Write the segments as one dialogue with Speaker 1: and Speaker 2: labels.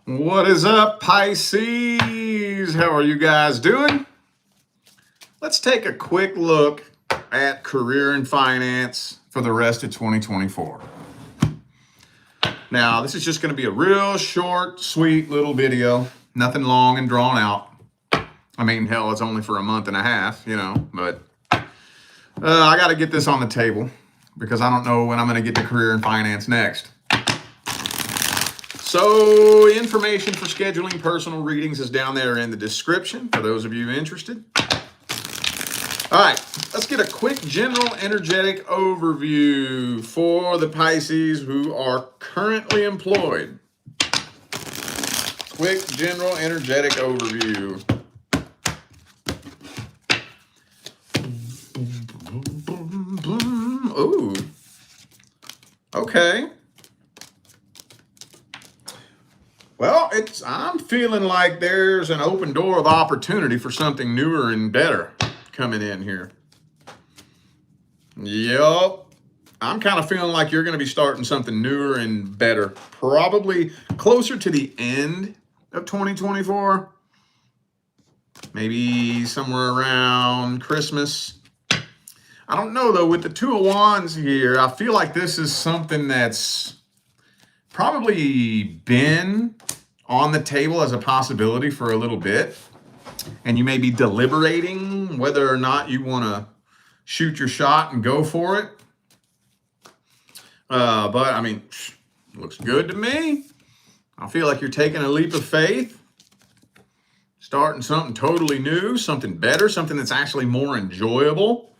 Speaker 1: What is up, Pisces? How are you guys doing? Let's take a quick look at career and finance for the rest of 2024. Now, this is just going to be a real short, sweet little video. Nothing long and drawn out. I mean, hell, it's only for a month and a half, but I got to get this on the table because I don't know when I'm going to get to career and finance next. So, information for scheduling personal readings is down there in the description for those of you interested. All right, let's get a quick general energetic overview for the Pisces who are currently employed. Quick general energetic overview. Ooh, okay. Well, I'm feeling like there's an open door of opportunity for something newer and better coming in here. Yup. I'm kind of feeling like you're going to be starting something newer and better, probably closer to the end of 2024. Maybe somewhere around Christmas. I don't know, though. With the Two of Wands here, I feel like this is something that's probably been on the table as a possibility for a little bit, and you may be deliberating whether or not you want to shoot your shot and go for it. But I mean, looks good to me. I feel like you're taking a leap of faith, starting something totally new, something better, something that's actually more enjoyable.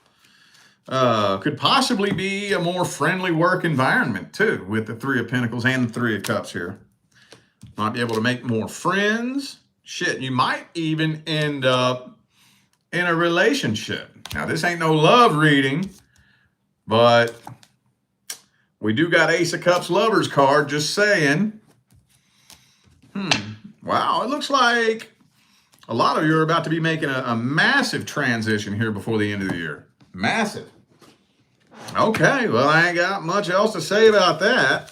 Speaker 1: Could possibly be a more friendly work environment too, with the Three of Pentacles and the Three of Cups here. Might be able to make more friends. Shit, you might even end up in a relationship. Now, this ain't no love reading, but we do got Ace of Cups Lovers card, just saying. Wow, it looks like a lot of you are about to be making a massive transition here before the end of the year. Massive. Okay, well, I ain't got much else to say about that.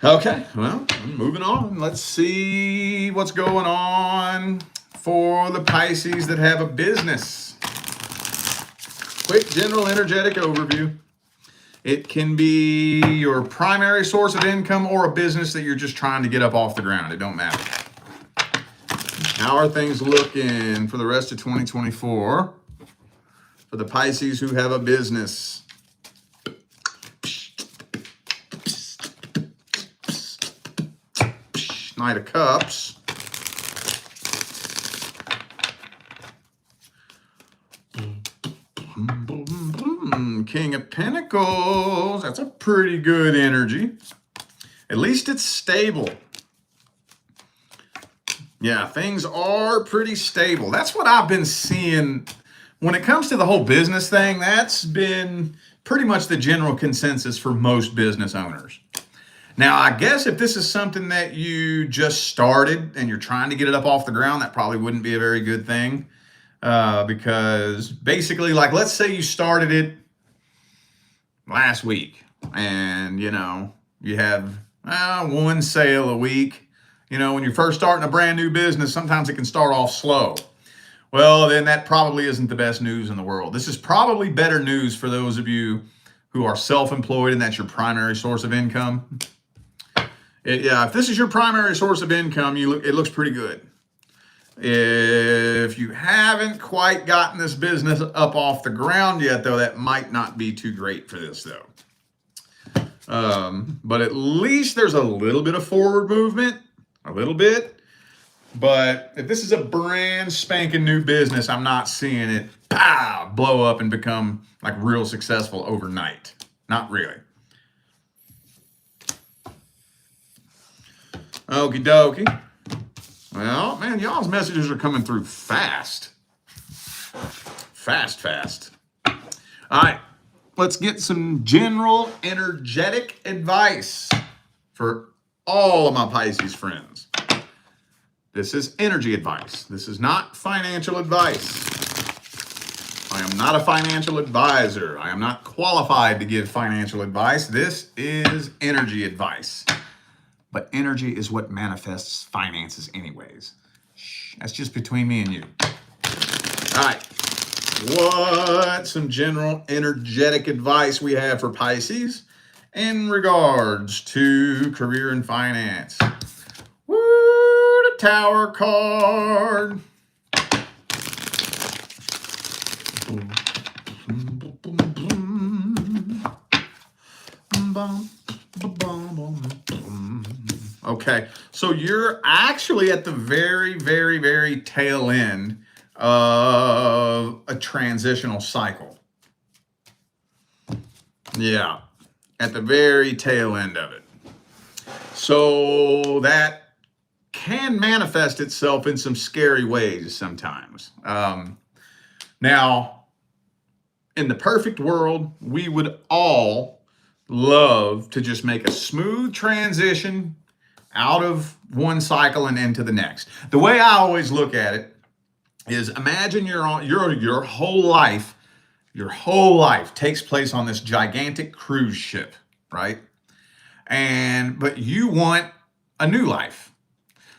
Speaker 1: Okay, well, moving on. Let's see what's going on for the Pisces that have a business. Quick general energetic overview. It can be your primary source of income or a business that you're just trying to get up off the ground. It don't matter. How are things looking for the rest of 2024 for the Pisces who have a business? Knight of Cups. King of Pentacles. That's a pretty good energy. At least it's stable. Yeah, things are pretty stable. That's what I've been seeing when it comes to the whole business thing. That's been pretty much the general consensus for most business owners. Now, I guess if this is something that you just started and you're trying to get it up off the ground, that probably wouldn't be a very good thing. Because basically, like, let's say you started it last week and, you have one sale a week. When you're first starting a brand new business, sometimes it can start off slow. Well, then that probably isn't the best news in the world. This is probably better news for those of you who are self-employed and that's your primary source of income. If this is your primary source of income, it looks pretty good. If you haven't quite gotten this business up off the ground yet, though, that might not be too great for this, though. But at least there's a little bit of forward movement, a little bit. But if this is a brand spanking new business, I'm not seeing it blow up and become like real successful overnight. Not really. Okie dokie. Well, man, y'all's messages are coming through fast. Fast. All right, let's get some general energetic advice for all of my Pisces friends. This is energy advice. This is not financial advice. I am not a financial advisor. I am not qualified to give financial advice. This is energy advice. but energy is what manifests finances anyways. Shh, that's just between me and you. All right. What some general energetic advice we have for Pisces in regards to career and finance? Woo, the Tower card. Okay, so you're actually at the very, very, very tail end of a transitional cycle. Yeah, at the very tail end of it. So that can manifest itself in some scary ways sometimes. Now, in the perfect world, we would all love to just make a smooth transition out of one cycle and into the next. The way I always look at it is, imagine your whole life takes place on this gigantic cruise ship, right? But you want a new life.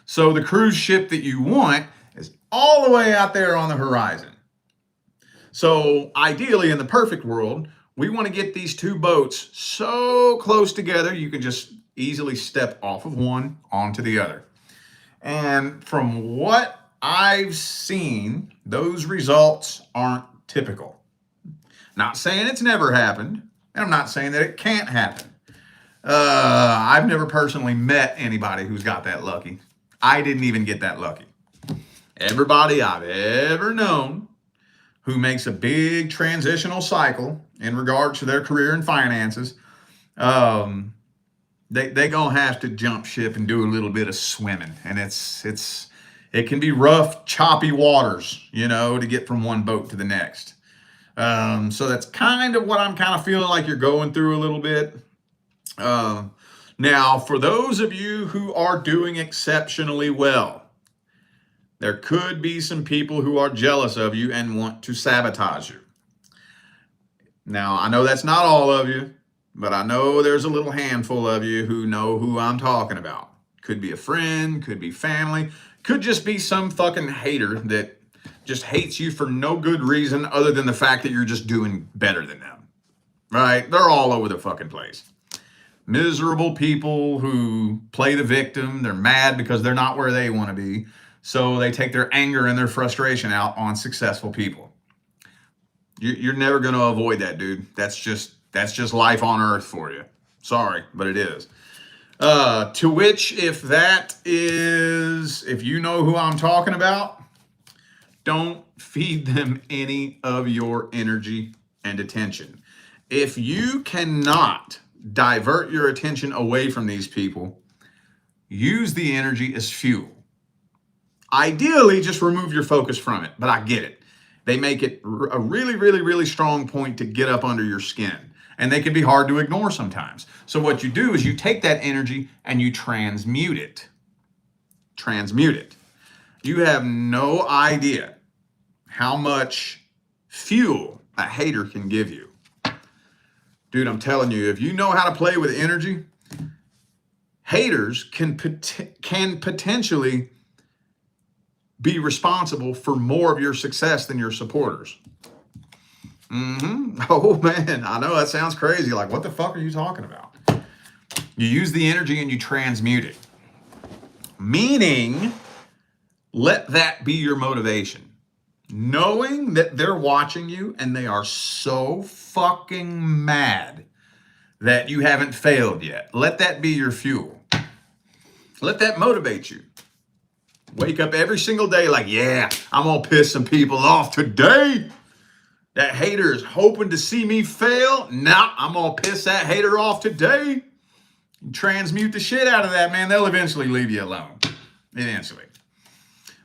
Speaker 1: So the cruise ship that you want is all the way out there on the horizon. So ideally, in the perfect world, we want to get these two boats so close together you can just easily step off of one onto the other. And from what I've seen, those results aren't typical. Not saying it's never happened, and I'm not saying that it can't happen. I've never personally met anybody who's got that lucky. I didn't even get that lucky. Everybody I've ever known who makes a big transitional cycle in regards to their career and finances, they gonna have to jump ship and do a little bit of swimming, and it can be rough, choppy waters, to get from one boat to the next. So that's kind of what I'm kind of feeling like you're going through a little bit. Now, for those of you who are doing exceptionally well, there could be some people who are jealous of you and want to sabotage you. Now, I know that's not all of you, but I know there's a little handful of you who know who I'm talking about. Could be a friend, could be family, could just be some fucking hater that just hates you for no good reason other than the fact that you're just doing better than them, right? They're all over the fucking place. Miserable people who play the victim. They're mad because they're not where they want to be. So they take their anger and their frustration out on successful people. You're never going to avoid that, dude. That's just life on earth for you. Sorry, but it is. To which, if you know who I'm talking about, don't feed them any of your energy and attention. If you cannot divert your attention away from these people, use the energy as fuel. Ideally, just remove your focus from it, but I get it. They make it a really, really, really strong point to get up under your skin, and they can be hard to ignore sometimes. So what you do is you take that energy and you transmute it. Transmute it. You have no idea how much fuel a hater can give you. Dude, I'm telling you, if you know how to play with energy, haters can potentially be responsible for more of your success than your supporters. Oh man, I know that sounds crazy. Like, what the fuck are you talking about? You use the energy and you transmute it. Meaning, let that be your motivation. Knowing that they're watching you and they are so fucking mad that you haven't failed yet. Let that be your fuel. Let that motivate you. Wake up every single day like, yeah, I'm going to piss some people off today. That hater is hoping to see me fail. Nah, I'm going to piss that hater off today. Transmute the shit out of that, man. They'll eventually leave you alone. Eventually.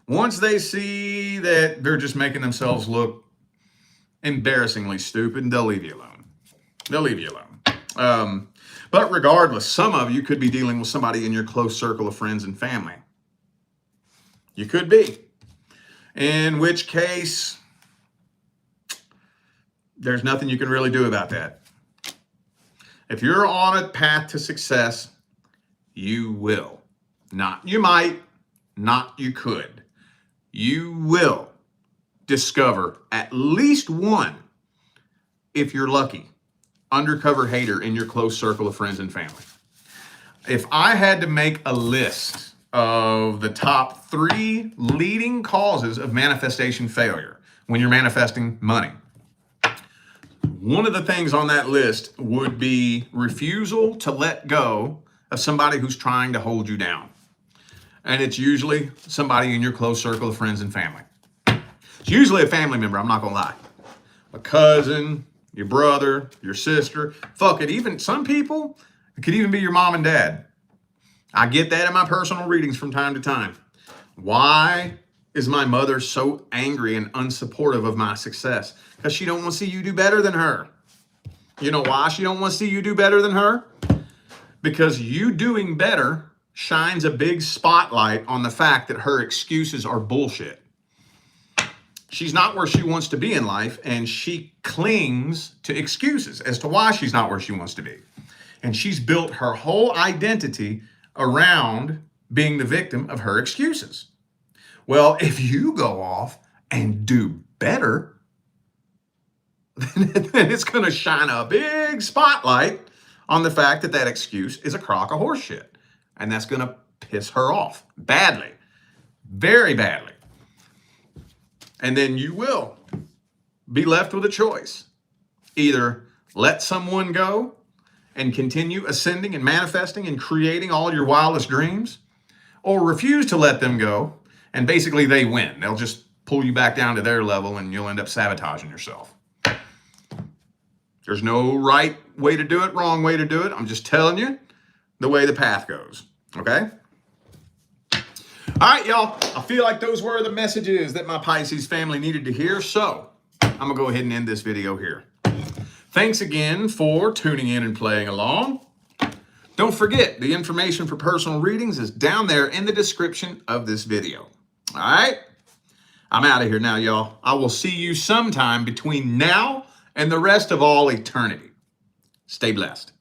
Speaker 1: Once they see that they're just making themselves look embarrassingly stupid, they'll leave you alone. They'll leave you alone. But regardless, some of you could be dealing with somebody in your close circle of friends and family. You could be. In which case, there's nothing you can really do about that. If you're on a path to success, You will. Not you might, not you could. You will discover at least one, if you're lucky, undercover hater in your close circle of friends and family. If I had to make a list of the top 3 leading causes of manifestation failure when you're manifesting money, one of the things on that list would be refusal to let go of somebody who's trying to hold you down. And it's usually somebody in your close circle of friends and family. It's usually a family member, I'm not gonna lie. A cousin, your brother, your sister, fuck it, even some people, it could even be your mom and dad. I get that in my personal readings from time to time. Why is my mother so angry and unsupportive of my success? Because she don't want to see you do better than her. You know why she don't want to see you do better than her? Because you doing better shines a big spotlight on the fact that her excuses are bullshit. She's not where she wants to be in life, and she clings to excuses as to why she's not where she wants to be. And she's built her whole identity around being the victim of her excuses. Well, if you go off and do better, then it's going to shine a big spotlight on the fact that that excuse is a crock of horse shit. And that's going to piss her off badly, very badly. And then you will be left with a choice. Either let someone go and continue ascending and manifesting and creating all your wildest dreams, or refuse to let them go, and basically they win. They'll just pull you back down to their level and you'll end up sabotaging yourself. There's no right way to do it, wrong way to do it. I'm just telling you the way the path goes, okay? All right, y'all, I feel like those were the messages that my Pisces family needed to hear, so I'm gonna go ahead and end this video here. Thanks again for tuning in and playing along. Don't forget, the information for personal readings is down there in the description of this video. All right? I'm out of here now, y'all. I will see you sometime between now and the rest of all eternity. Stay blessed.